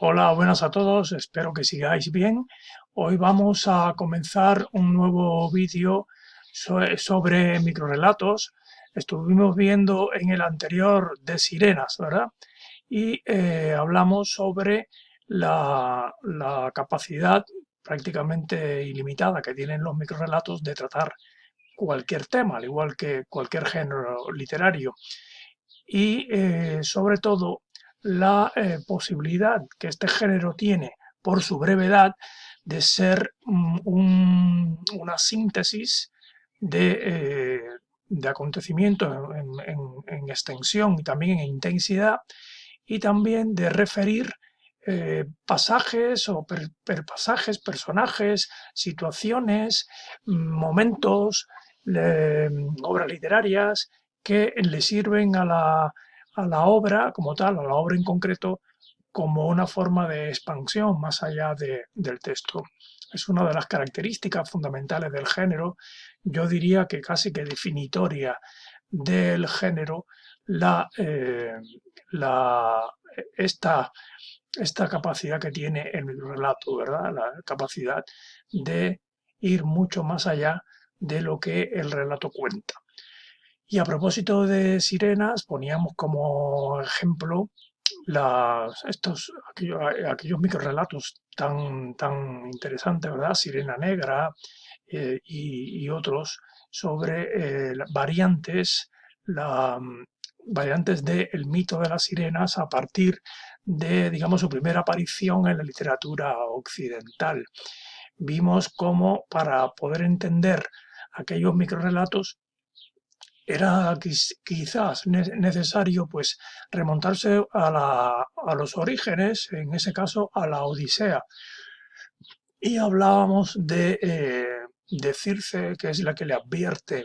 Hola, buenas a todos, espero que sigáis bien. Hoy vamos a comenzar un nuevo vídeo sobre microrelatos. Estuvimos viendo en el anterior de sirenas, ¿verdad? Y hablamos sobre la capacidad prácticamente ilimitada que tienen los microrelatos de tratar cualquier tema, al igual que cualquier género literario y sobre todo la posibilidad que este género tiene por su brevedad de ser una síntesis de acontecimientos en extensión y también en intensidad y también de referir pasajes o pasajes, personajes, situaciones, momentos, obras literarias que le sirven a la obra como tal, a la obra en concreto, como una forma de expansión más allá del texto. Es una de las características fundamentales del género, yo diría que casi que definitoria del género, la, eh, la, esta, esta capacidad que tiene el relato, ¿verdad? La capacidad de ir mucho más allá de lo que el relato cuenta. Y a propósito de sirenas, poníamos como ejemplo aquellos microrelatos tan interesantes, ¿verdad? Sirena Negra y otros sobre la, variantes del mito de las sirenas a partir de, digamos, su primera aparición en la literatura occidental. Vimos cómo para poder entender aquellos microrelatos era quizás necesario pues remontarse a los orígenes, en ese caso a la Odisea. Y hablábamos de Circe, que es la que le advierte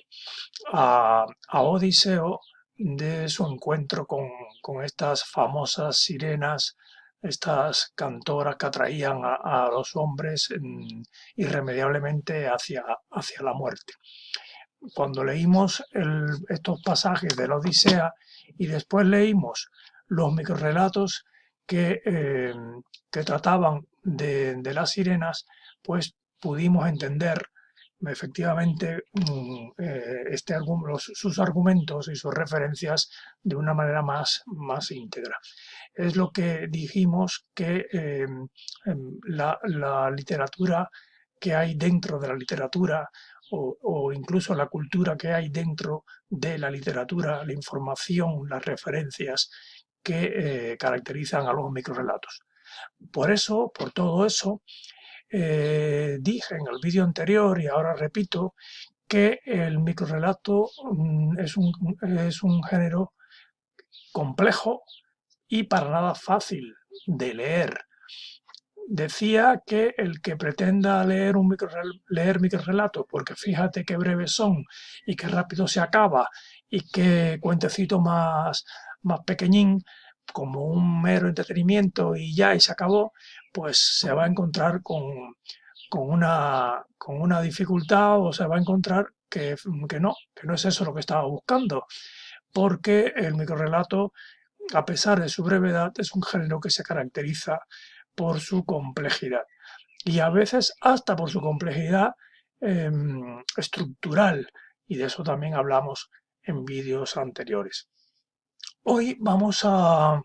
a Odiseo de su encuentro con estas famosas sirenas, estas cantoras que atraían a los hombres irremediablemente hacia la muerte. Cuando leímos estos pasajes de la Odisea y después leímos los microrelatos que trataban de las sirenas, pues pudimos entender efectivamente sus argumentos y sus referencias de una manera más íntegra. Es lo que dijimos que la literatura que hay dentro de la literatura o incluso la cultura que hay dentro de la literatura, la información, las referencias que caracterizan a los microrelatos. Por eso, por todo eso, dije en el vídeo anterior y ahora repito que el microrelato es un género complejo y para nada fácil de leer. Decía que el que pretenda leer microrelatos, porque fíjate qué breves son y qué rápido se acaba y qué cuentecito más pequeñín, como un mero entretenimiento y ya y se acabó, pues se va a encontrar con una dificultad o se va a encontrar que no es eso lo que estaba buscando, porque el microrelato, a pesar de su brevedad, es un género que se caracteriza por su complejidad y a veces hasta por su complejidad estructural, y de eso también hablamos en vídeos anteriores. Hoy vamos a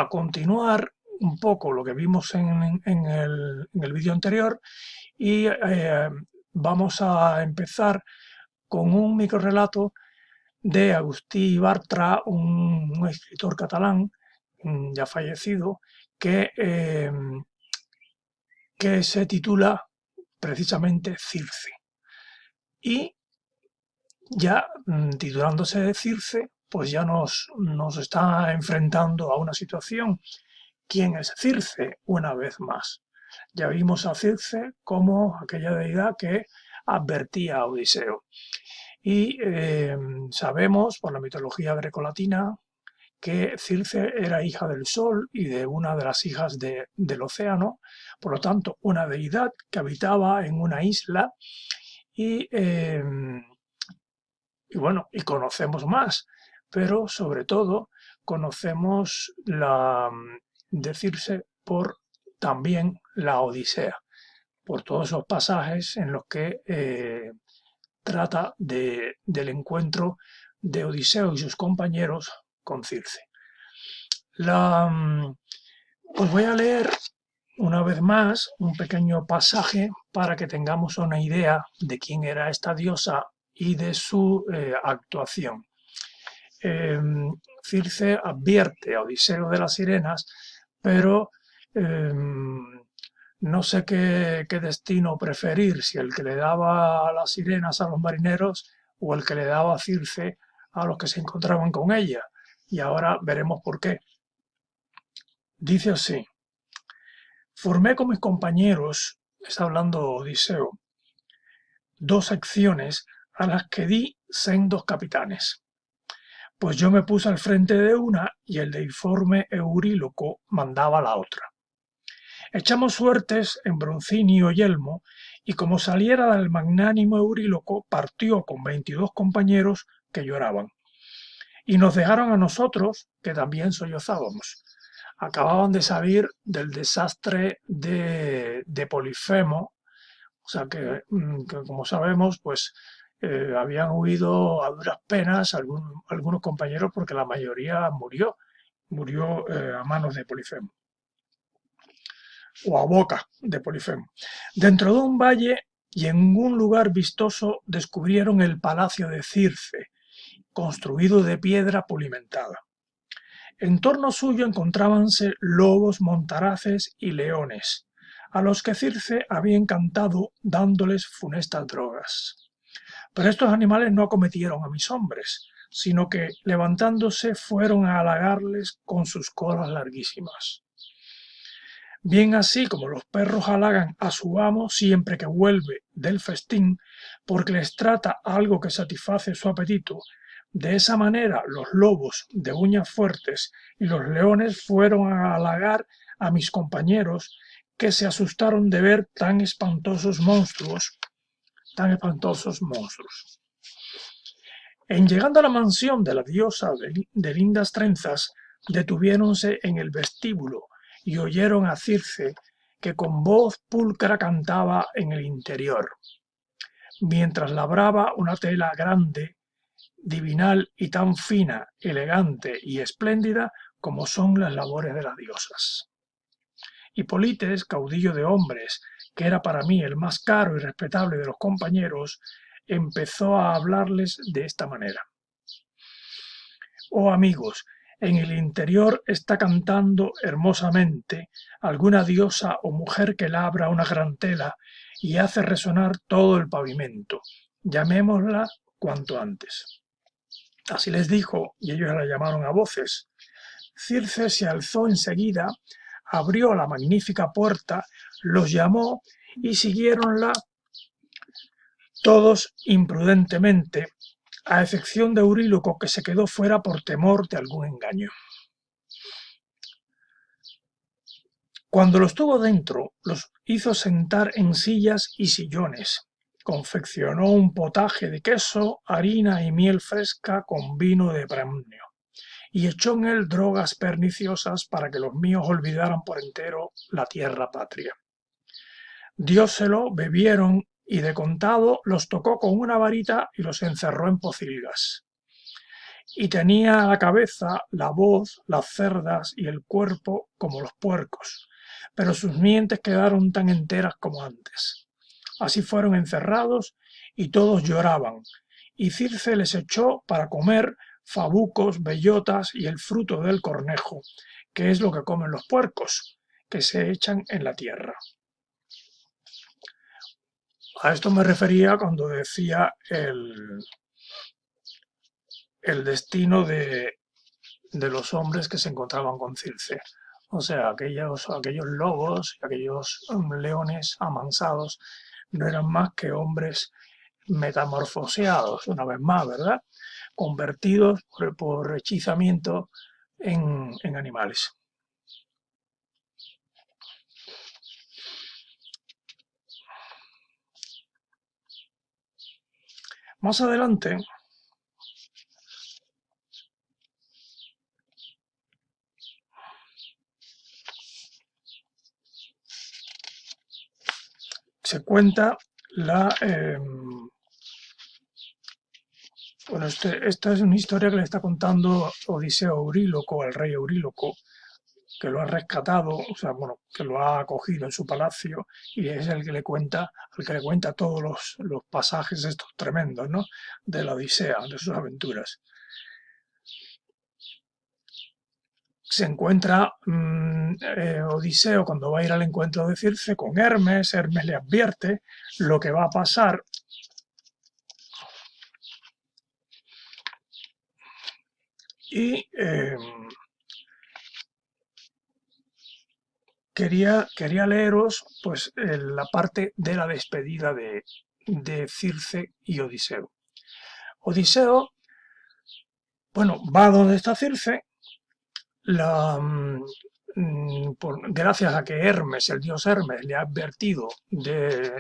continuar un poco lo que vimos en el vídeo anterior y vamos a empezar con un microrelato de Agustí Bartra, un escritor catalán ya fallecido, que se titula precisamente Circe. Y ya titulándose de Circe, pues ya nos está enfrentando a una situación. ¿Quién es Circe? Una vez más. Ya vimos a Circe como aquella deidad que advertía a Odiseo. Y sabemos por la mitología grecolatina que Circe era hija del Sol y de una de las hijas del océano, por lo tanto, una deidad que habitaba en una isla y, eh, y bueno, y conocemos más, pero sobre todo conocemos la de Circe por también la Odisea, por todos esos pasajes en los que trata del encuentro de Odiseo y sus compañeros con Circe. Os voy a leer una vez más un pequeño pasaje para que tengamos una idea de quién era esta diosa y de su actuación. Circe advierte a Odiseo de las sirenas, pero no sé qué destino preferir, si el que le daba a las sirenas a los marineros o el que le daba a Circe a los que se encontraban con ella. Y ahora veremos por qué. Dice así: formé con mis compañeros, está hablando Odiseo, dos secciones a las que di sendos capitanes. Pues yo me puse al frente de una y el deiforme Euríloco mandaba la otra. Echamos suertes en Broncinio y Elmo, y como saliera del magnánimo Euríloco, partió con 22 compañeros que lloraban. Y nos dejaron a nosotros, que también sollozábamos. Acababan de salir del desastre de Polifemo, o sea que como sabemos, pues habían huido a duras penas algunos compañeros porque la mayoría murió a manos de Polifemo, o a boca de Polifemo. Dentro de un valle y en un lugar vistoso descubrieron el palacio de Circe, construido de piedra pulimentada. En torno suyo encontrábanse lobos, montaraces y leones, a los que Circe había encantado dándoles funestas drogas. Pero estos animales no acometieron a mis hombres, sino que, levantándose, fueron a halagarles con sus colas larguísimas. Bien así como los perros halagan a su amo siempre que vuelve del festín, porque les trata algo que satisface su apetito, de esa manera los lobos de uñas fuertes y los leones fueron a halagar a mis compañeros, que se asustaron de ver tan espantosos monstruos. En llegando a la mansión de la diosa de lindas trenzas, detuviéronse en el vestíbulo y oyeron a Circe, que con voz pulcra cantaba en el interior, mientras labraba una tela grande, divinal y tan fina, elegante y espléndida como son las labores de las diosas. Hipolites, caudillo de hombres, que era para mí el más caro y respetable de los compañeros, empezó a hablarles de esta manera: oh amigos, en el interior está cantando hermosamente alguna diosa o mujer que labra una gran tela y hace resonar todo el pavimento. Llamémosla cuanto antes. Así les dijo, y ellos la llamaron a voces. Circe se alzó enseguida, abrió la magnífica puerta, los llamó y siguiéronla todos imprudentemente, a excepción de Euríloco, que se quedó fuera por temor de algún engaño. Cuando los tuvo dentro, los hizo sentar en sillas y sillones, confeccionó un potaje de queso, harina y miel fresca con vino de Bramnio, y echó en él drogas perniciosas para que los míos olvidaran por entero la tierra patria. Dióselo, bebieron, y de contado los tocó con una varita y los encerró en pocilgas. Y tenía la cabeza, la voz, las cerdas y el cuerpo como los puercos, pero sus mientes quedaron tan enteras como antes. Así fueron encerrados y todos lloraban, y Circe les echó para comer fabucos, bellotas y el fruto del cornejo, que es lo que comen los puercos, que se echan en la tierra. A esto me refería cuando decía el destino de los hombres que se encontraban con Circe. O sea, aquellos lobos y aquellos leones amansados no eran más que hombres metamorfoseados, una vez más, ¿verdad? Convertidos por hechizamiento en animales. Más adelante, se cuenta la... bueno, esta es una historia que le está contando Odiseo a Euríloco, al rey Euríloco, que lo ha rescatado, o sea, bueno, que lo ha acogido en su palacio y es el que le cuenta, al que le cuenta todos los pasajes estos tremendos, ¿no? De la Odisea, de sus aventuras. Se encuentra Odiseo cuando va a ir al encuentro de Circe con Hermes. Hermes le advierte lo que va a pasar y quería leeros pues la parte de la despedida de Circe y Odiseo. Odiseo, bueno, va donde está Circe, gracias a que Hermes, el dios Hermes, le ha advertido de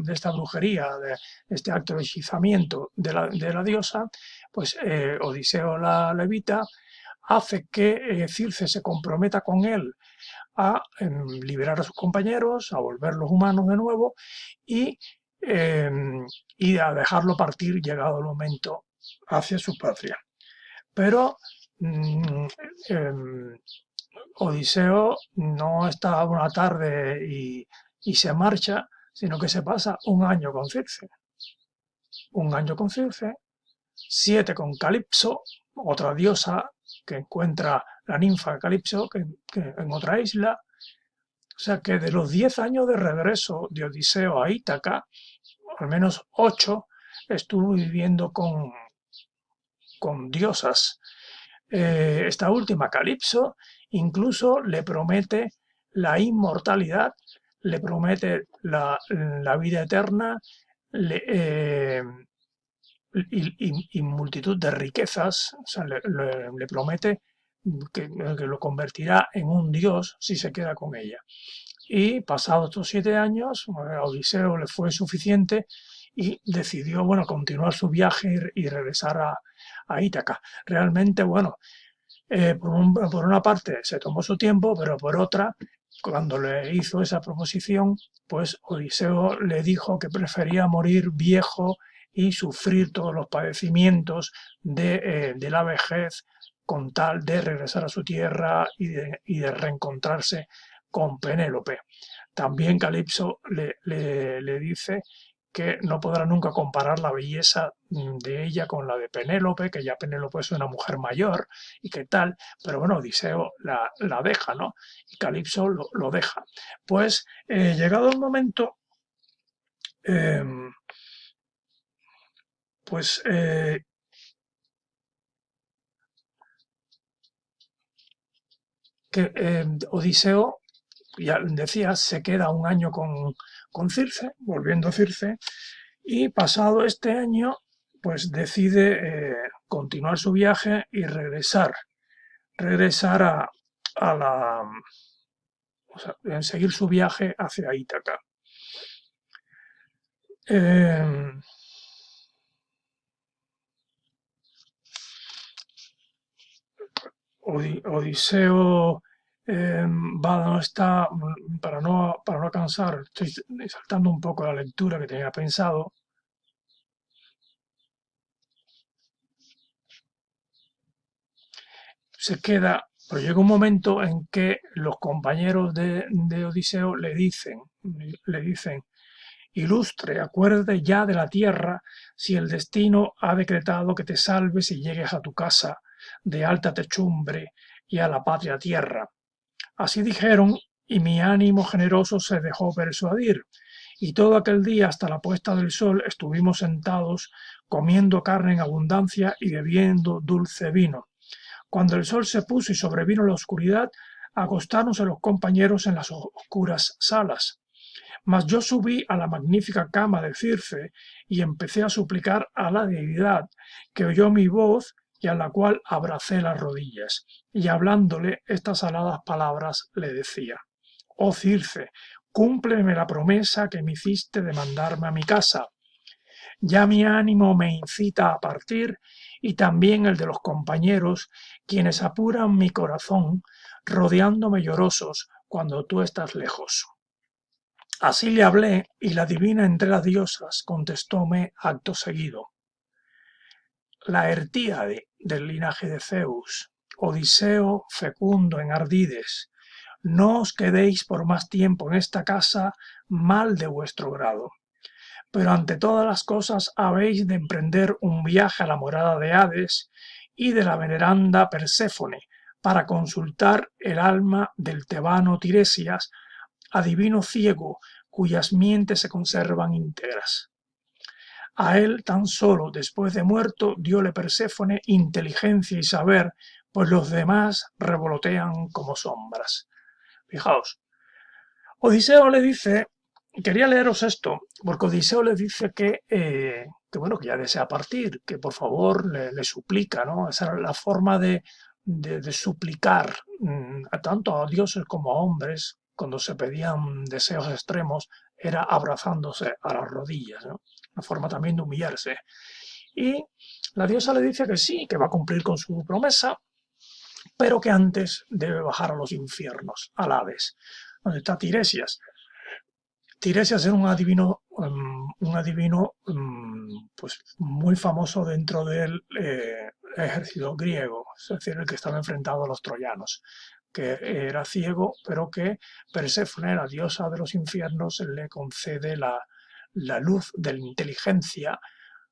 esta brujería, de este acto de hechizamiento de la diosa, pues Odiseo la evita, hace que Circe se comprometa con él a liberar a sus compañeros, a volverlos humanos de nuevo y, y a dejarlo partir llegado el momento hacia su patria. Pero Odiseo no está una tarde y se marcha, sino que se pasa un año con Circe. Un año con Circe, 7 con Calipso, otra diosa que encuentra la ninfa Calipso que en otra isla. O sea que de los 10 años de regreso de Odiseo a Ítaca, al menos 8 estuvo viviendo con diosas. Esta última, Calipso, incluso le promete la inmortalidad, le promete la vida eterna y multitud de riquezas. O sea, le promete que lo convertirá en un dios si se queda con ella. Y pasados estos 7 años, a Odiseo le fue suficiente y decidió, bueno, continuar su viaje y regresar a Ítaca. Realmente, bueno, por una parte se tomó su tiempo, pero por otra, cuando le hizo esa proposición, pues Odiseo le dijo que prefería morir viejo y sufrir todos los padecimientos de la vejez con tal de regresar a su tierra y de reencontrarse con Penélope. También Calipso le dice que no podrá nunca comparar la belleza de ella con la de Penélope, que ya Penélope es una mujer mayor y que tal, pero bueno, Odiseo la deja, ¿no? Y Calipso lo deja. Pues llegado el momento, eh, pues que Odiseo, ya decía, se queda un año con Circe, volviendo a Circe, y pasado este año, pues decide continuar su viaje y regresar a la, o sea, en seguir su viaje hacia Ítaca. Eh, Odiseo va donde está, para no cansar, estoy saltando un poco la lectura que tenía pensado. Se queda, pero llega un momento en que los compañeros de Odiseo le dicen, ilustre, acuérdate ya de la tierra si el destino ha decretado que te salves y llegues a tu casa de alta techumbre y a la patria tierra. Así dijeron, y mi ánimo generoso se dejó persuadir, y todo aquel día hasta la puesta del sol estuvimos sentados comiendo carne en abundancia y bebiendo dulce vino. Cuando el sol se puso y sobrevino la oscuridad, acostáronse los compañeros en las oscuras salas. Mas yo subí a la magnífica cama de Circe y empecé a suplicar a la deidad, que oyó mi voz y a la cual abracé las rodillas, y hablándole estas aladas palabras le decía: Oh Circe, cúmpleme la promesa que me hiciste de mandarme a mi casa. Ya mi ánimo me incita a partir y también el de los compañeros, quienes apuran mi corazón, rodeándome llorosos cuando tú estás lejos. Así le hablé, y la divina entre las diosas contestóme acto seguido. Laertíade del linaje de Zeus, Odiseo fecundo en ardides, no os quedéis por más tiempo en esta casa, mal de vuestro grado. Pero ante todas las cosas habéis de emprender un viaje a la morada de Hades y de la veneranda Perséfone, para consultar el alma del tebano Tiresias, adivino ciego, cuyas mientes se conservan íntegras. A él tan solo después de muerto dióle Perséfone inteligencia y saber, pues los demás revolotean como sombras. Fijaos, Odiseo le dice, quería leeros esto, porque Odiseo le dice bueno, que ya desea partir, que por favor le suplica, ¿no? Esa era la forma de suplicar tanto a dioses como a hombres cuando se pedían deseos extremos, era abrazándose a las rodillas, ¿no? Una forma también de humillarse. Y la diosa le dice que sí, que va a cumplir con su promesa, pero que antes debe bajar a los infiernos, al Hades, donde está Tiresias. Tiresias era un adivino pues muy famoso dentro del ejército griego, es decir, el que estaba enfrentado a los troyanos, que era ciego, pero que Perséfone, la diosa de los infiernos, le concede la luz de la inteligencia,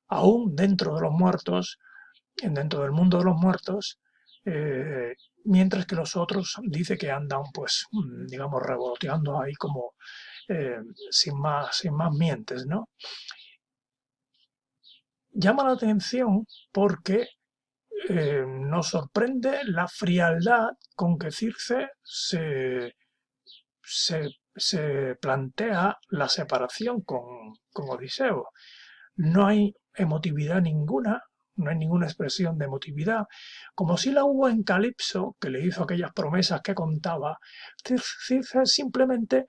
aún dentro de los muertos, dentro del mundo de los muertos, eh, mientras que los otros dice que andan, pues, digamos, revoloteando ahí como eh, sin más mientes, ¿no? Llama la atención porque nos sorprende la frialdad con que Circe se plantea la separación con Odiseo. No hay emotividad ninguna, no hay ninguna expresión de emotividad, como si la hubo en Calipso, que le hizo aquellas promesas que contaba. Circe simplemente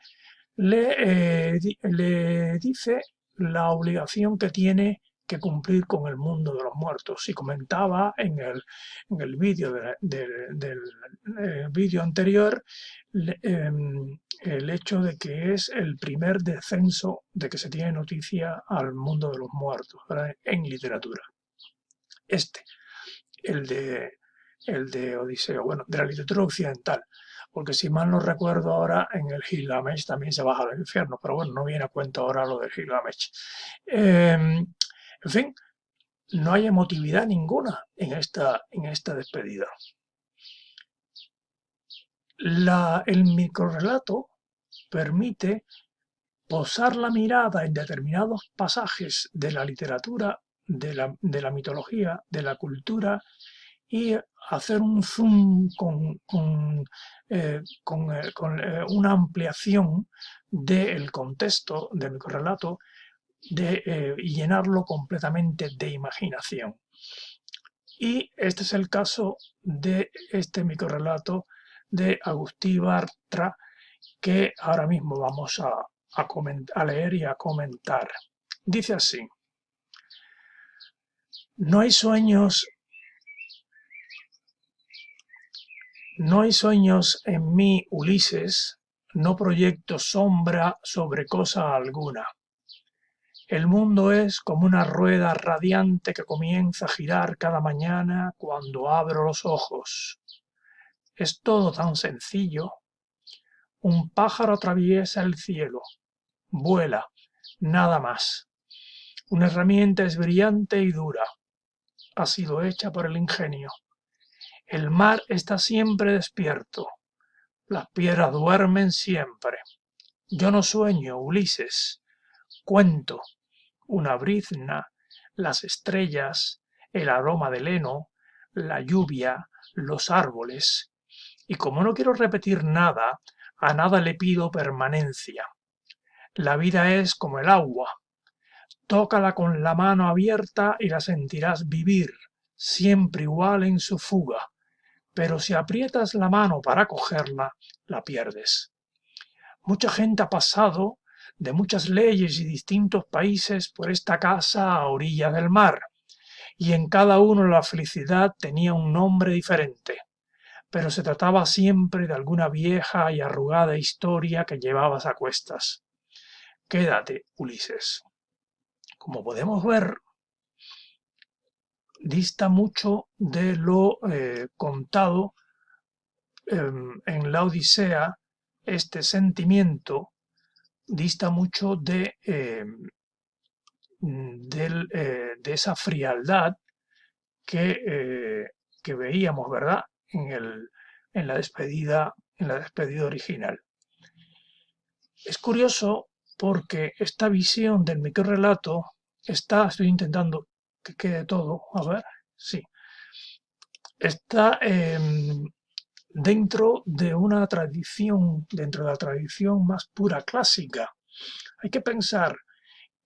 le dice la obligación que tiene que cumplir con el mundo de los muertos. Y comentaba en el vídeo del vídeo anterior el hecho de que es el primer descenso de que se tiene noticia al mundo de los muertos, ¿verdad? En literatura. Este, el de, el de Odiseo, bueno, de la literatura occidental, porque si mal no recuerdo ahora, en el Gilgamesh también se baja al infierno, pero bueno, no viene a cuento ahora lo del Gilgamesh. En fin, no hay emotividad ninguna en esta despedida. El microrrelato permite posar la mirada en determinados pasajes de la literatura, de la mitología, de la cultura, y hacer un zoom una ampliación del contexto del microrrelato y llenarlo completamente de imaginación. Y este es el caso de este microrrelato de Agustí Bartra, que ahora mismo vamos a leer y a comentar. Dice así: no hay sueños en mí, Ulises, no proyecto sombra sobre cosa alguna. El mundo es como una rueda radiante que comienza a girar cada mañana cuando abro los ojos. Es todo tan sencillo. Un pájaro atraviesa el cielo, vuela, nada más. Una herramienta es brillante y dura. Ha sido hecha por el ingenio. El mar está siempre despierto. Las piedras duermen siempre. Yo no sueño, Ulises. Cuento. Una brizna, las estrellas, el aroma del heno, la lluvia, los árboles. Y como no quiero repetir nada, a nada le pido permanencia. La vida es como el agua. Tócala con la mano abierta y la sentirás vivir, siempre igual en su fuga. Pero si aprietas la mano para cogerla, la pierdes. Mucha gente ha pasado de muchas leyes y distintos países por esta casa a orilla del mar, y en cada uno la felicidad tenía un nombre diferente, pero se trataba siempre de alguna vieja y arrugada historia que llevabas a cuestas. Quédate, Ulises. Como podemos ver, dista mucho de lo contado en la Odisea. Este sentimiento dista mucho de esa frialdad que, que veíamos, ¿verdad? En la despedida original. Es curioso porque esta visión del microrrelato estoy intentando que quede todo, a ver, sí, está dentro de la tradición más pura clásica. Hay que pensar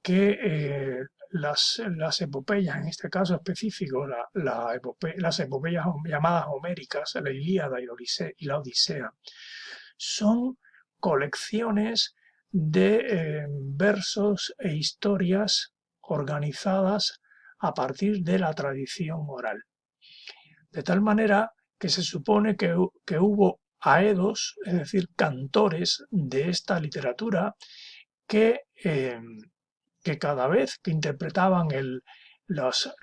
que las epopeyas, en este caso específico, las epopeyas llamadas homéricas, la Ilíada y la Odisea, son colecciones de versos e historias organizadas a partir de la tradición oral. De tal manera que se supone que hubo aedos, es decir, cantores de esta literatura, que, eh, que cada vez que interpretaban los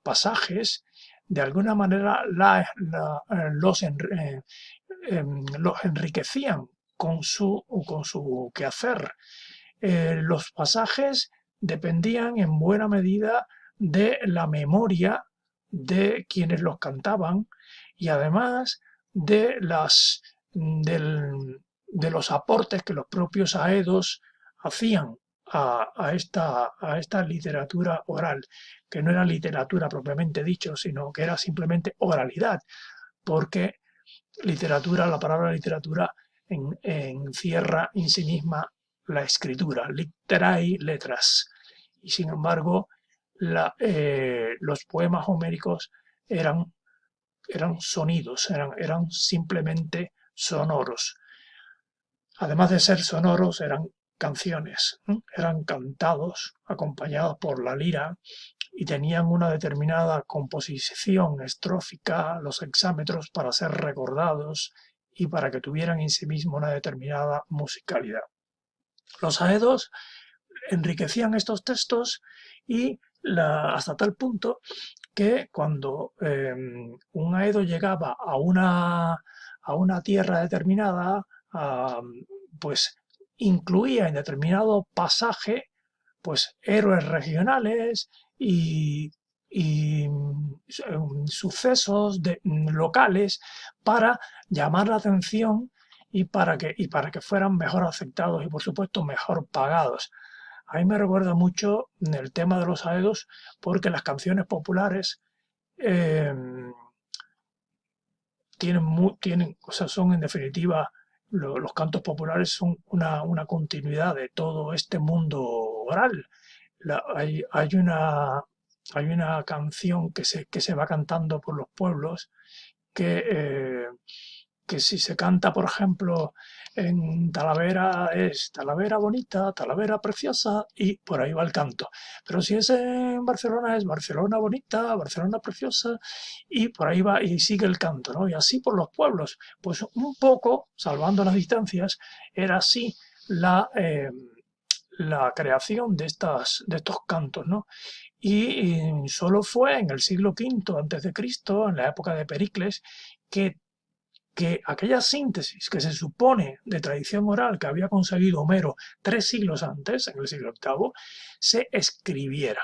pasajes, de alguna manera los enriquecían con su quehacer. Los pasajes dependían en buena medida de la memoria de quienes los cantaban y además de, de los aportes que los propios aedos hacían a esta literatura oral, que no era literatura propiamente dicho, sino que era simplemente oralidad, porque la palabra literatura encierra en sí misma la escritura, literae letras. Y sin embargo, los poemas homéricos eran, eran sonidos, eran simplemente sonoros. Además de ser sonoros, eran canciones, eran cantados, acompañados por la lira, y tenían una determinada composición estrófica, los hexámetros, para ser recordados y para que tuvieran en sí mismo una determinada musicalidad. Los aedos enriquecían estos textos y hasta tal punto que cuando un aedo llegaba a una tierra determinada, pues incluía en determinado pasaje pues héroes regionales y sucesos locales para llamar la atención y para que fueran mejor aceptados y por supuesto mejor pagados. A mí me recuerda mucho el tema de los aedos porque las canciones populares eh, o sea, son en definitiva, los cantos populares son una continuidad de todo este mundo oral. Hay una canción que se va cantando por los pueblos que, que si se canta, por ejemplo, en Talavera es Talavera bonita, Talavera preciosa y por ahí va el canto. Pero si es en Barcelona es Barcelona bonita, Barcelona preciosa y por ahí va y sigue el canto, ¿no? Y así por los pueblos. Pues un poco, salvando las distancias, era así la creación de estos cantos, ¿no? Y solo fue en el siglo V antes de Cristo, en la época de Pericles, que aquella síntesis que se supone de tradición oral que había conseguido Homero 3 siglos antes, en el siglo VIII, se escribiera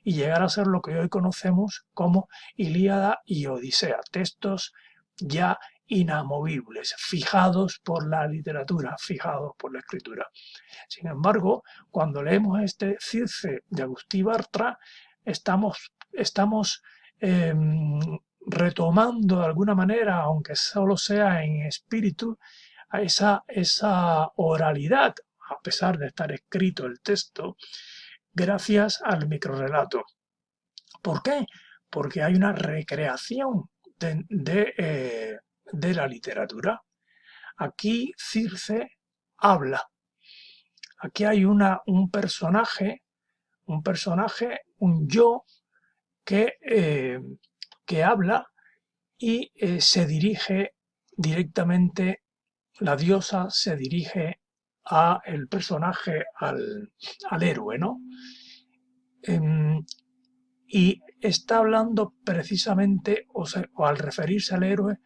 y llegara a ser lo que hoy conocemos como Ilíada y Odisea, textos ya inamovibles, fijados por la literatura, fijados por la escritura. Sin embargo, cuando leemos este Circe de Agustí Bartra, estamos retomando de alguna manera, aunque solo sea en espíritu, a esa oralidad, a pesar de estar escrito el texto, gracias al microrrelato. ¿Por qué? Porque hay una recreación de la literatura. Aquí Circe habla. Aquí hay un personaje un yo que habla y se dirige directamente, la diosa se dirige a el personaje, al héroe, ¿no? Em, y está hablando precisamente, o al referirse al héroe,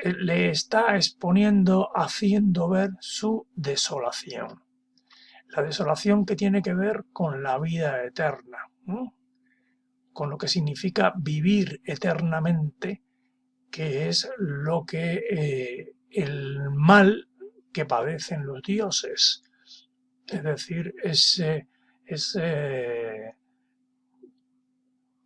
le está exponiendo, haciendo ver su desolación. La desolación que tiene que ver con la vida eterna, ¿no? Con lo que significa vivir eternamente, que es lo que el mal que padecen los dioses, es decir,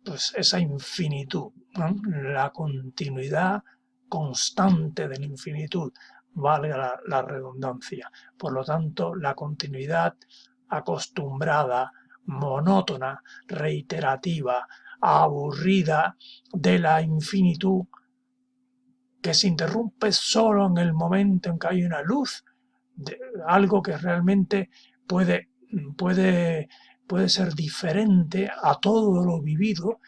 pues esa infinitud, ¿no? La continuidad constante de la infinitud, valga la redundancia. Por lo tanto, la continuidad acostumbrada, monótona, reiterativa, aburrida de la infinitud, que se interrumpe solo en el momento en que hay una luz, de algo que realmente puede, puede, puede ser diferente a todo lo vivido,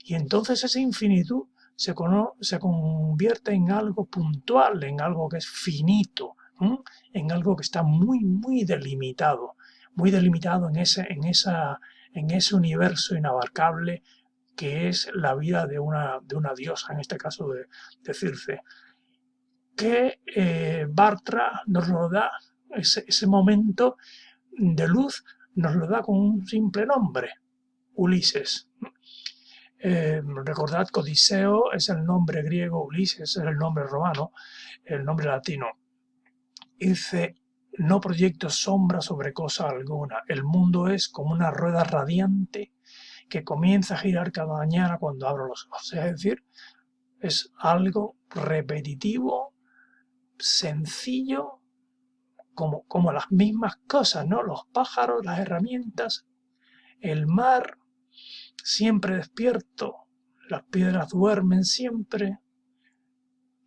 y entonces esa infinitud se convierte en algo puntual, en algo que es finito, ¿eh? En algo que está muy delimitado en ese universo inabarcable que es la vida de una diosa, en este caso de Circe, que Bartra nos lo da, ese momento de luz nos lo da con un simple nombre, Ulises. Recordad que Odiseo es el nombre griego, Ulises es el nombre romano, el nombre latino. Dice, no proyecto sombra sobre cosa alguna, el mundo es como una rueda radiante que comienza a girar cada mañana cuando abro los ojos. Es decir, es algo repetitivo, sencillo, como las mismas cosas, ¿no? Los pájaros, las herramientas, el mar, siempre despierto, las piedras duermen siempre,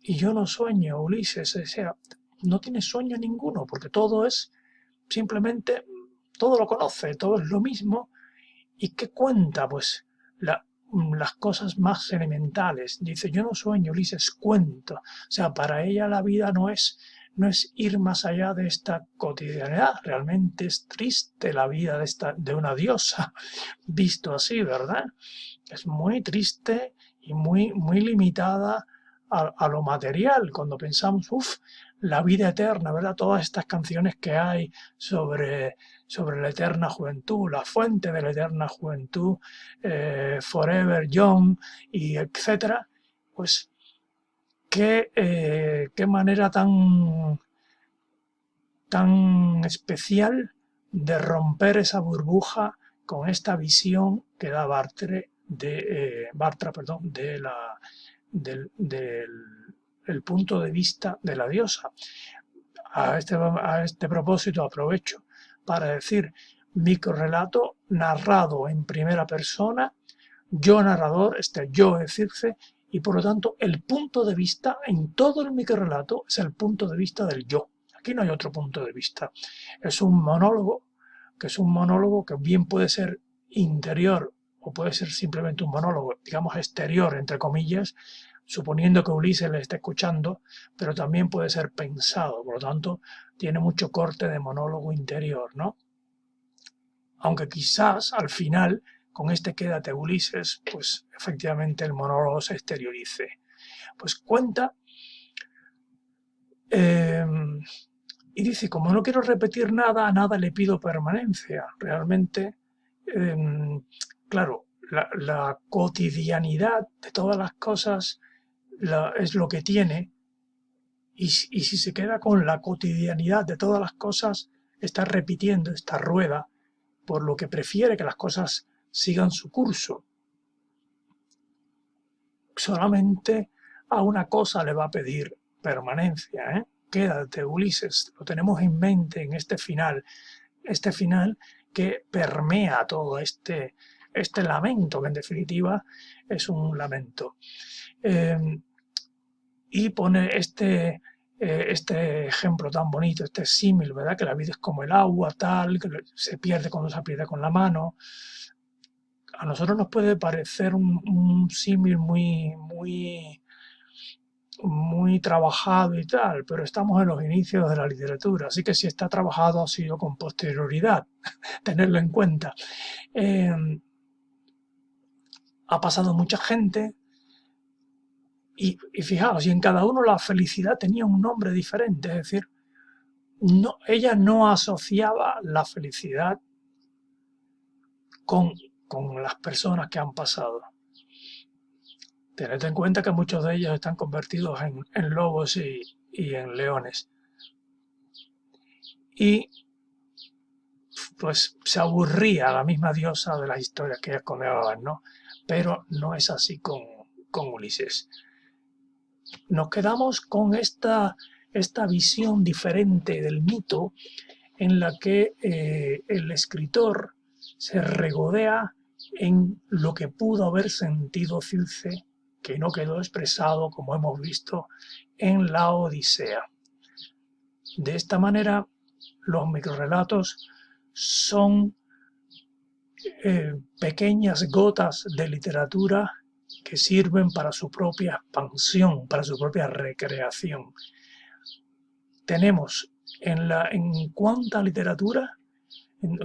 y yo no sueño, Ulises, o sea, no tiene sueño ninguno, porque todo es simplemente, todo lo conoce, todo es lo mismo, y ¿qué cuenta? Pues las cosas más elementales. Dice, yo no sueño, Ulises, cuento. O sea, para ella la vida no es ir más allá de esta cotidianidad. Realmente es triste la vida de una diosa, visto así, ¿verdad? Es muy triste y muy limitada a lo material. Cuando pensamos, la vida eterna, ¿verdad? Todas estas canciones que hay sobre la eterna juventud, la fuente de la eterna juventud, Forever Young, y etcétera, pues qué manera tan especial de romper esa burbuja con esta visión que da Bartra, del punto de vista de la diosa. A este propósito aprovecho para decir microrrelato narrado en primera persona, yo narrador, yo es Circe, y por lo tanto el punto de vista en todo el microrrelato es el punto de vista del yo. Aquí no hay otro punto de vista. Es un monólogo, que bien puede ser interior o puede ser simplemente un monólogo, digamos exterior, entre comillas, suponiendo que Ulises le esté escuchando, pero también puede ser pensado, por lo tanto, tiene mucho corte de monólogo interior, ¿no? Aunque quizás al final, con este quédate Ulises, pues efectivamente el monólogo se exteriorice. Pues cuenta, y dice, como no quiero repetir nada, a nada le pido permanencia. Realmente, claro, la cotidianidad de todas las cosas es lo que tiene, y si se queda con la cotidianidad de todas las cosas, está repitiendo esta rueda, por lo que prefiere que las cosas sigan su curso. Solamente a una cosa le va a pedir permanencia, ¿eh? Quédate, Ulises, lo tenemos en mente en este final que permea todo este lamento, que en definitiva es un lamento. Y pone este ejemplo tan bonito, este símil, ¿verdad? Que la vida es como el agua, tal, que se pierde cuando se aprieta con la mano. a nosotros nos puede parecer un símil muy trabajado y tal, pero estamos en los inicios de la literatura, así que si está trabajado ha sido con posterioridad, tenerlo en cuenta. Eh, ha pasado mucha gente y fijaos, y en cada uno la felicidad tenía un nombre diferente, es decir, no, ella no asociaba la felicidad con, con las personas que han pasado. Tened en cuenta que muchos de ellos están convertidos en lobos y en leones. Y pues se aburría la misma diosa de las historias que ellas contaban, ¿no? Pero no es así con Ulises. Nos quedamos con esta visión diferente del mito en la que el escritor se regodea en lo que pudo haber sentido Circe, que no quedó expresado, como hemos visto, en la Odisea. De esta manera, los microrrelatos son pequeñas gotas de literatura que sirven para su propia expansión, para su propia recreación. Tenemos en cuánta literatura, en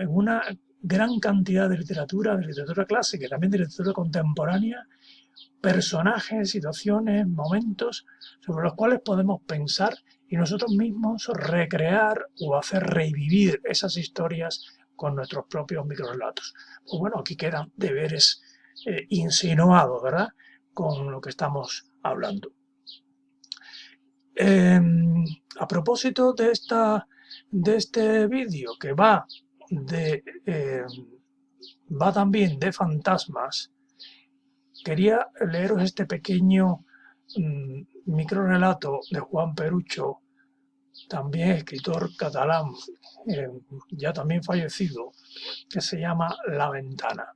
una gran cantidad de literatura clásica y también de literatura contemporánea, personajes, situaciones, momentos sobre los cuales podemos pensar y nosotros mismos recrear o hacer revivir esas historias con nuestros propios microrelatos. Pues bueno, aquí quedan deberes insinuados, ¿verdad?, con lo que estamos hablando. A propósito de este vídeo que va también de fantasmas, quería leeros este pequeño microrelato de Juan Perucho, también escritor catalán, ya también fallecido, que se llama La Ventana.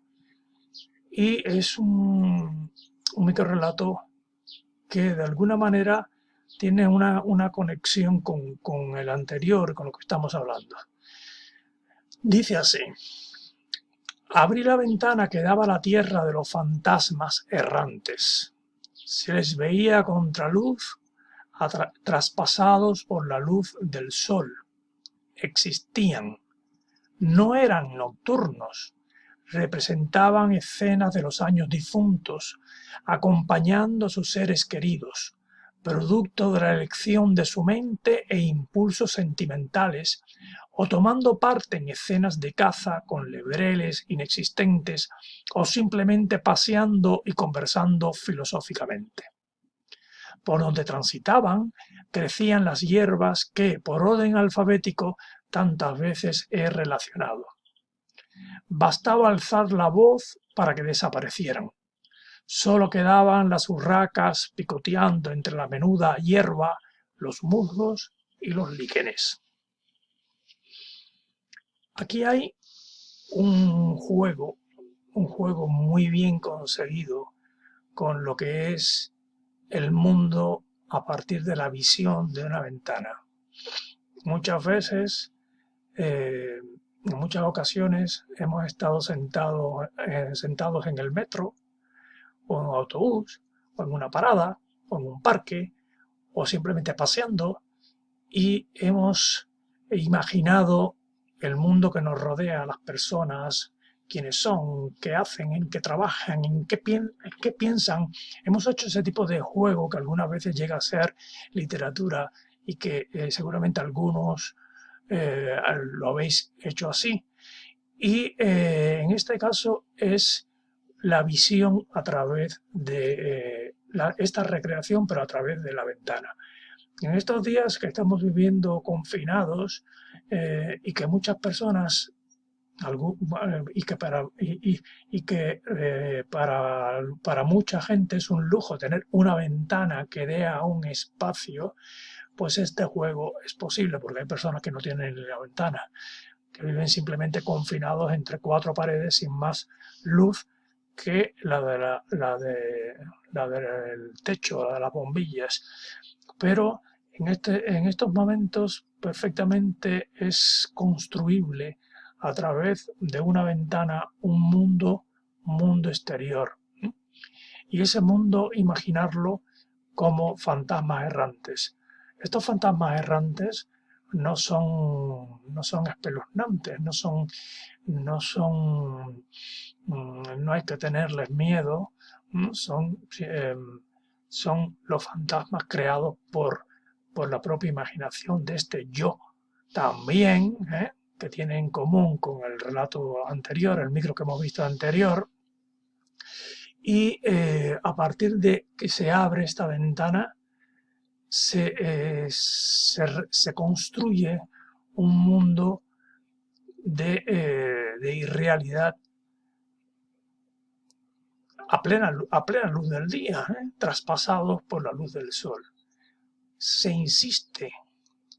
Y es un microrelato que de alguna manera tiene una conexión con el anterior, con lo que estamos hablando. Dice así: abrí la ventana que daba a la tierra de los fantasmas errantes. Se les veía a contraluz, traspasados por la luz del sol. Existían. No eran nocturnos. Representaban escenas de los años difuntos, acompañando a sus seres queridos, producto de la elección de su mente e impulsos sentimentales, o tomando parte en escenas de caza con lebreles inexistentes, o simplemente paseando y conversando filosóficamente. Por donde transitaban, crecían las hierbas que, por orden alfabético, tantas veces he relacionado. Bastaba alzar la voz para que desaparecieran. Solo quedaban las urracas picoteando entre la menuda hierba, los musgos y los líquenes. Aquí hay un juego muy bien conseguido con lo que es el mundo a partir de la visión de una ventana. Muchas veces, en muchas ocasiones, hemos estado sentados en el metro, o en un autobús, o en una parada, o en un parque, o simplemente paseando, y hemos imaginado el mundo que nos rodea, las personas, quiénes son, qué hacen, en qué trabajan, en qué piensan. Hemos hecho ese tipo de juego que algunas veces llega a ser literatura y que seguramente algunos lo habéis hecho así. Y en este caso es la visión a través de esta recreación, pero a través de la ventana. En estos días que estamos viviendo confinados y que muchas personas para mucha gente es un lujo tener una ventana que dé a un espacio, pues este juego es posible porque hay personas que no tienen la ventana, que viven simplemente confinados entre cuatro paredes sin más luz que la del techo, la de las bombillas. Pero en estos momentos perfectamente es construible a través de una ventana un mundo exterior. Y ese mundo imaginarlo como fantasmas errantes. Estos fantasmas errantes no son espeluznantes, no hay que tenerles miedo, son los fantasmas creados por la propia imaginación de este yo. También, que tiene en común con el relato anterior, el micro que hemos visto anterior, y a partir de que se abre esta ventana, se construye un mundo de irrealidad a plena luz del día, traspasados por la luz del sol. Se insiste,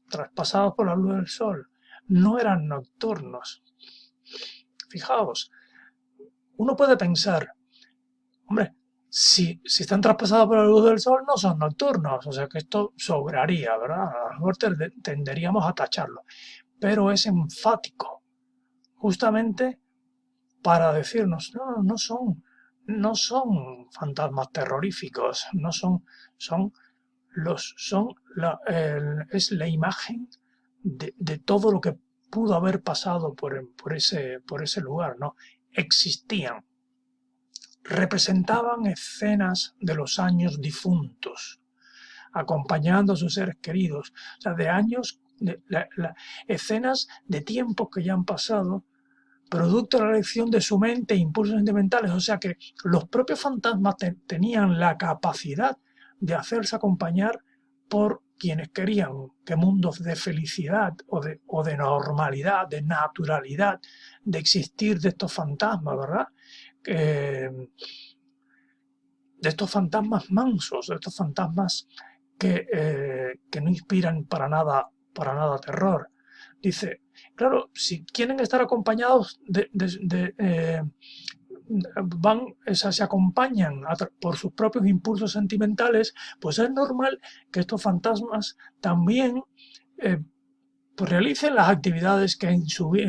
traspasados por la luz del sol, no eran nocturnos. Fijaos, uno puede pensar, hombre, si están traspasados por la luz del sol, no son nocturnos, o sea que esto sobraría, ¿verdad? A lo mejor tenderíamos a tacharlo, pero es enfático, justamente para decirnos, no son fantasmas terroríficos, no son, es la imagen de todo lo que pudo haber pasado por ese lugar, ¿no? Existían, representaban escenas de los años difuntos, acompañando a sus seres queridos, o sea, de años, escenas de tiempos que ya han pasado, producto de la elección de su mente e impulsos sentimentales, o sea que los propios fantasmas tenían la capacidad de hacerse acompañar por quienes querían que mundos de felicidad o de normalidad, de naturalidad, de existir de estos fantasmas, ¿verdad? De estos fantasmas mansos, de estos fantasmas que no inspiran para nada terror. Dice, claro, si quieren estar acompañados se acompañan por sus propios impulsos sentimentales, pues es normal que estos fantasmas también pues realicen las actividades que en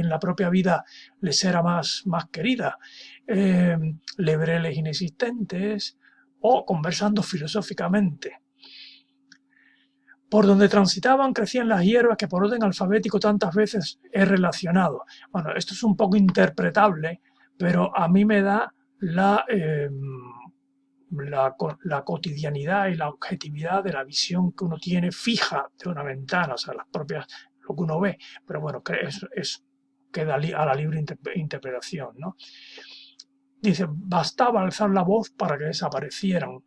la propia vida les era más querida. Lebreles inexistentes o conversando filosóficamente. Por donde transitaban crecían las hierbas que por orden alfabético tantas veces he relacionado. Bueno, esto es un poco interpretable, pero a mí me da la cotidianidad y la objetividad de la visión que uno tiene fija de una ventana, o sea, lo que uno ve, pero bueno, queda a la libre interpretación, ¿no? Dice, bastaba alzar la voz para que desaparecieran.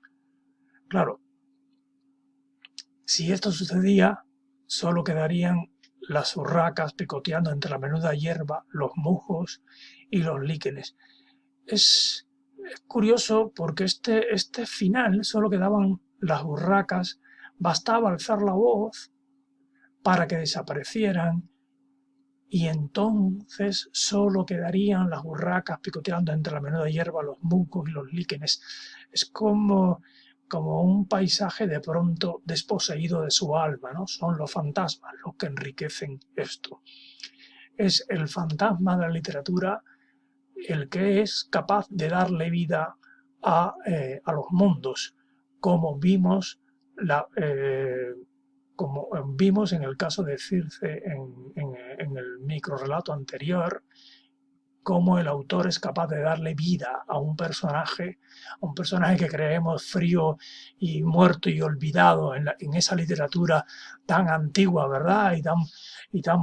Claro, si esto sucedía, solo quedarían las urracas picoteando entre la menuda hierba, los musgos y los líquenes. Es curioso porque este final solo quedaban las urracas, bastaba alzar la voz para que desaparecieran y entonces solo quedarían las urracas picoteando entre la menuda hierba, los musgos y los líquenes. Es como un paisaje de pronto desposeído de su alma, ¿no? Son los fantasmas los que enriquecen esto. Es el fantasma de la literatura el que es capaz de darle vida a los mundos, como vimos en el caso de Circe en el microrelato anterior, cómo el autor es capaz de darle vida a un personaje que creemos frío y muerto y olvidado en esa literatura tan antigua, ¿verdad? Y tan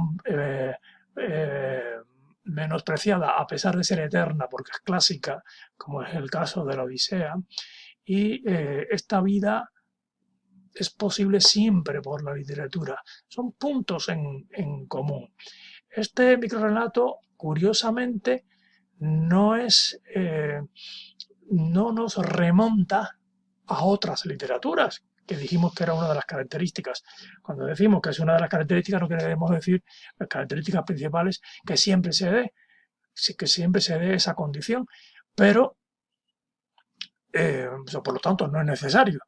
menospreciada, a pesar de ser eterna, porque es clásica, como es el caso de la Odisea. Y esta vida es posible siempre por la literatura. Son puntos en común. Este microrelato, curiosamente, no nos remonta a otras literaturas, que dijimos que era una de las características. Cuando decimos que es una de las características, no queremos decir las características principales que siempre se dé esa condición, pero por lo tanto no es necesario.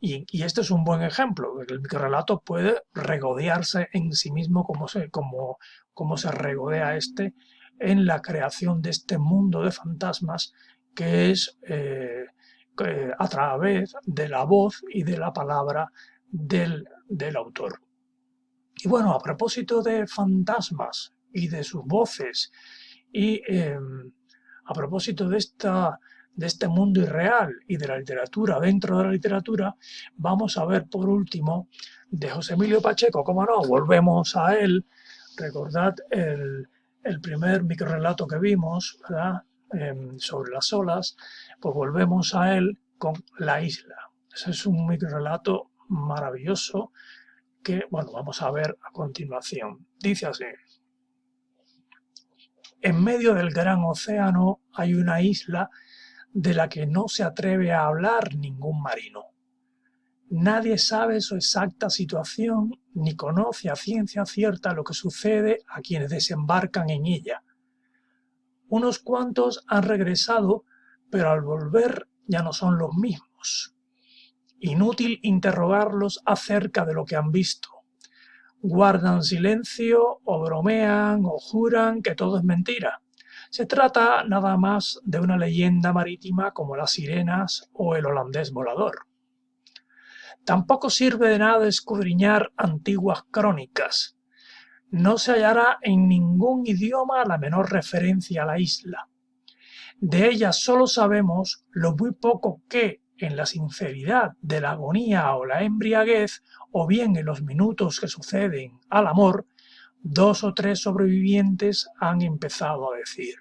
Y este es un buen ejemplo de que el microrelato puede regodearse en sí mismo como se regodea en la creación de este mundo de fantasmas que es a través de la voz y de la palabra del autor. Y bueno, a propósito de fantasmas y de sus voces y a propósito de este mundo irreal y de la literatura dentro de la literatura, vamos a ver por último de José Emilio Pacheco, cómo no, volvemos a él. Recordad el primer microrrelato que vimos, ¿verdad? Sobre las olas, pues volvemos a él con La isla. Ese es un microrrelato maravilloso que, bueno, vamos a ver a continuación. Dice así: en medio del gran océano hay una isla de la que no se atreve a hablar ningún marino. Nadie sabe su exacta situación ni conoce a ciencia cierta lo que sucede a quienes desembarcan en ella. Unos cuantos han regresado, pero al volver ya no son los mismos. Inútil interrogarlos acerca de lo que han visto. Guardan silencio o bromean o juran que todo es mentira. Se trata nada más de una leyenda marítima como las sirenas o el holandés volador. Tampoco sirve de nada escudriñar antiguas crónicas. No se hallará en ningún idioma la menor referencia a la isla. De ella solo sabemos lo muy poco que, en la sinceridad de la agonía o la embriaguez, o bien en los minutos que suceden al amor, 2 o 3 sobrevivientes han empezado a decir.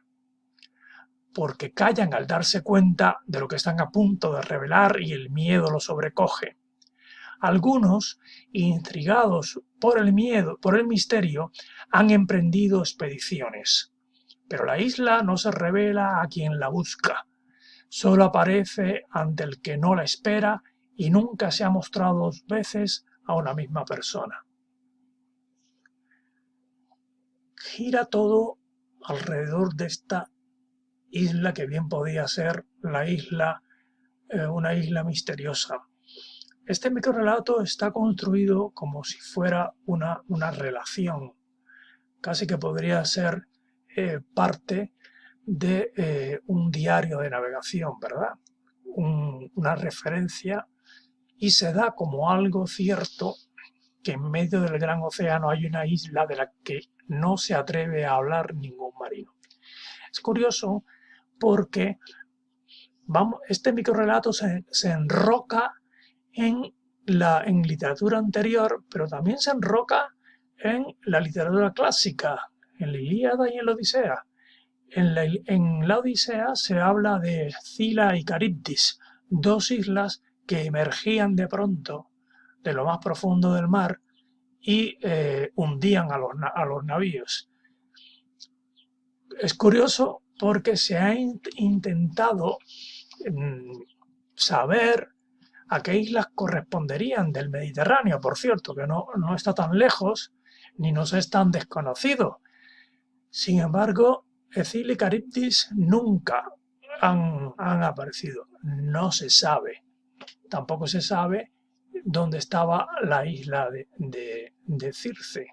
Porque callan al darse cuenta de lo que están a punto de revelar y el miedo los sobrecoge. Algunos, intrigados por el miedo, por el misterio, han emprendido expediciones. Pero la isla no se revela a quien la busca. Solo aparece ante el que no la espera y nunca se ha mostrado 2 veces a una misma persona. Gira todo alrededor de esta isla que bien podía ser la isla, una isla misteriosa. Este microrrelato está construido como si fuera una relación, casi que podría ser parte de un diario de navegación, ¿verdad? Una referencia, y se da como algo cierto que en medio del gran océano hay una isla de la que no se atreve a hablar ningún marino. Es curioso porque este microrrelato se enroca en literatura anterior, pero también se enroca en la literatura clásica, en la Ilíada y en la Odisea. En la Odisea se habla de Escila y Caribdis, 2 islas que emergían de pronto de lo más profundo del mar y hundían a los navíos. Es curioso porque se ha intentado saber a qué islas corresponderían del Mediterráneo, por cierto, que no está tan lejos ni nos es tan desconocido. Sin embargo, Escila y Caribdis nunca han aparecido. No se sabe. Tampoco se sabe dónde estaba la isla de Circe.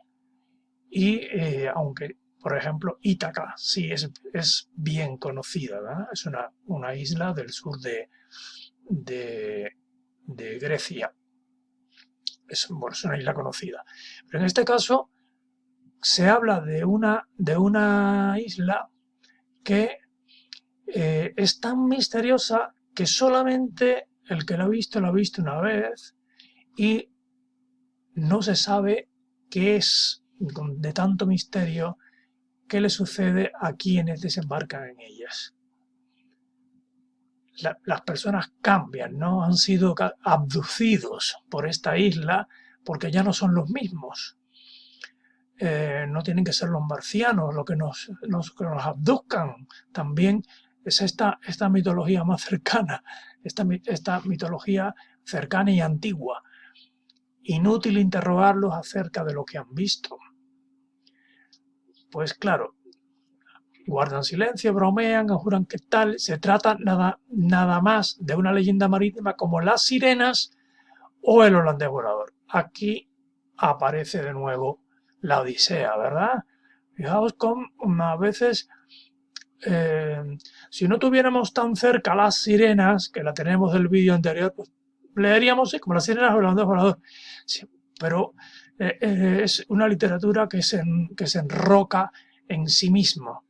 Y aunque, por ejemplo, Ítaca sí es bien conocida, ¿verdad? Es una isla del sur de Grecia. Es una isla conocida. Pero en este caso se habla de una isla que es tan misteriosa que solamente el que lo ha visto una vez y no se sabe qué es de tanto misterio, qué le sucede a quienes desembarcan en ellas. Las personas cambian, ¿no? Han sido abducidos por esta isla porque ya no son los mismos. No tienen que ser los marcianos los que nos abduzcan. También es esta mitología más cercana, esta mitología cercana y antigua. Inútil interrogarlos acerca de lo que han visto. Pues claro, guardan silencio, bromean o juran que tal. Se trata nada más de una leyenda marítima como las sirenas o el holandés volador. Aquí aparece de nuevo la Odisea, ¿verdad? Fijaos cómo a veces, eh, si no tuviéramos tan cerca las sirenas, que la tenemos del vídeo anterior, pues leeríamos, sí, como las sirenas volando volador. Sí, pero es una literatura que se enroca en sí mismo.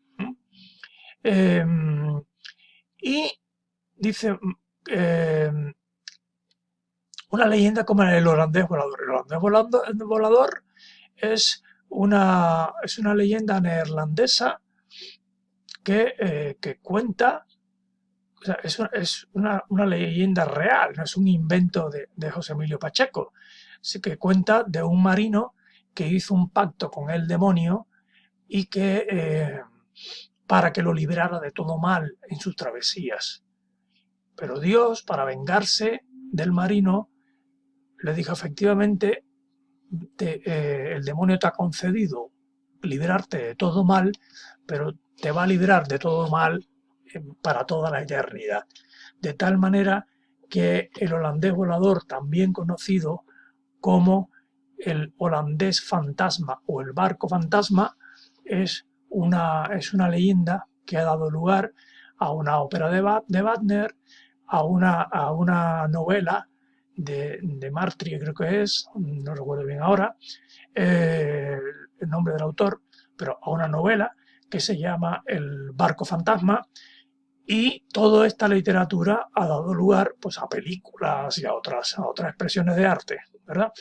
Eh, y dice, una leyenda como el holandés volador. El holandés volador es una leyenda neerlandesa que cuenta, o sea, es una leyenda real, no es un invento de José Emilio Pacheco. Así que cuenta de un marino que hizo un pacto con el demonio y que para que lo liberara de todo mal en sus travesías. Pero Dios, para vengarse del marino, le dijo efectivamente, el demonio te ha concedido liberarte de todo mal, pero te va a liberar de todo mal para toda la eternidad. De tal manera que el holandés volador, también conocido como el holandés fantasma o el barco fantasma, es una leyenda que ha dado lugar a una ópera de Wagner, a una novela de Martri, creo que es, no recuerdo bien ahora el nombre del autor, pero a una novela que se llama El barco fantasma, y toda esta literatura ha dado lugar pues, a películas y a otras expresiones de arte, ¿verdad?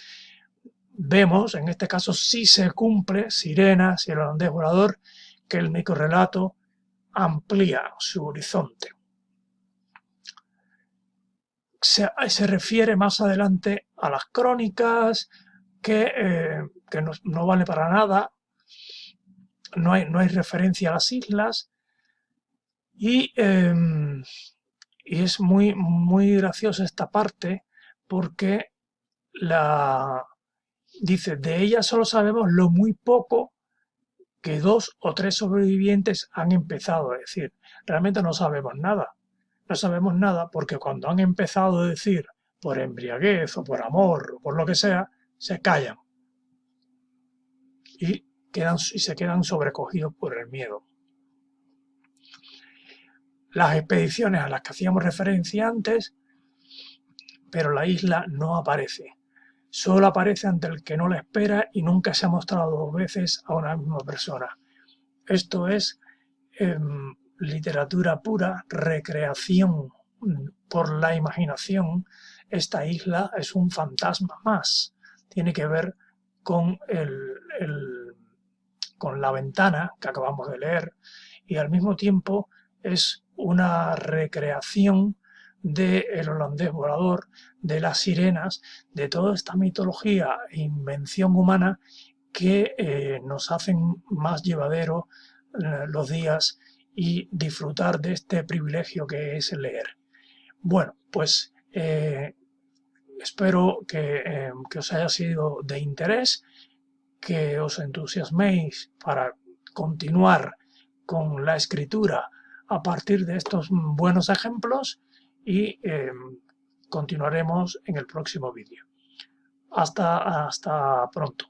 Vemos, en este caso sí se cumple, Sirenas y el holandés volador, que el microrrelato amplía su horizonte. Se refiere más adelante a las crónicas, que no vale para nada, no hay referencia a las islas, y es muy graciosa esta parte porque dice, de ella solo sabemos lo muy poco que 2 o 3 sobrevivientes han empezado a decir. Realmente no sabemos nada. No sabemos nada porque cuando han empezado a decir por embriaguez o por amor o por lo que sea, se callan y se quedan sobrecogidos por el miedo. Las expediciones a las que hacíamos referencia antes, pero la isla no aparece. Solo aparece ante el que no la espera y nunca se ha mostrado 2 veces a una misma persona. Esto es literatura pura, recreación por la imaginación. Esta isla es un fantasma más. Tiene que ver con, con La ventana que acabamos de leer, y al mismo tiempo es una recreación del holandés volador, de las sirenas, de toda esta mitología e invención humana que nos hacen más llevadero los días y disfrutar de este privilegio que es leer. Bueno, pues espero que os haya sido de interés, que os entusiasméis para continuar con la escritura a partir de estos buenos ejemplos, y continuaremos en el próximo vídeo. Hasta pronto.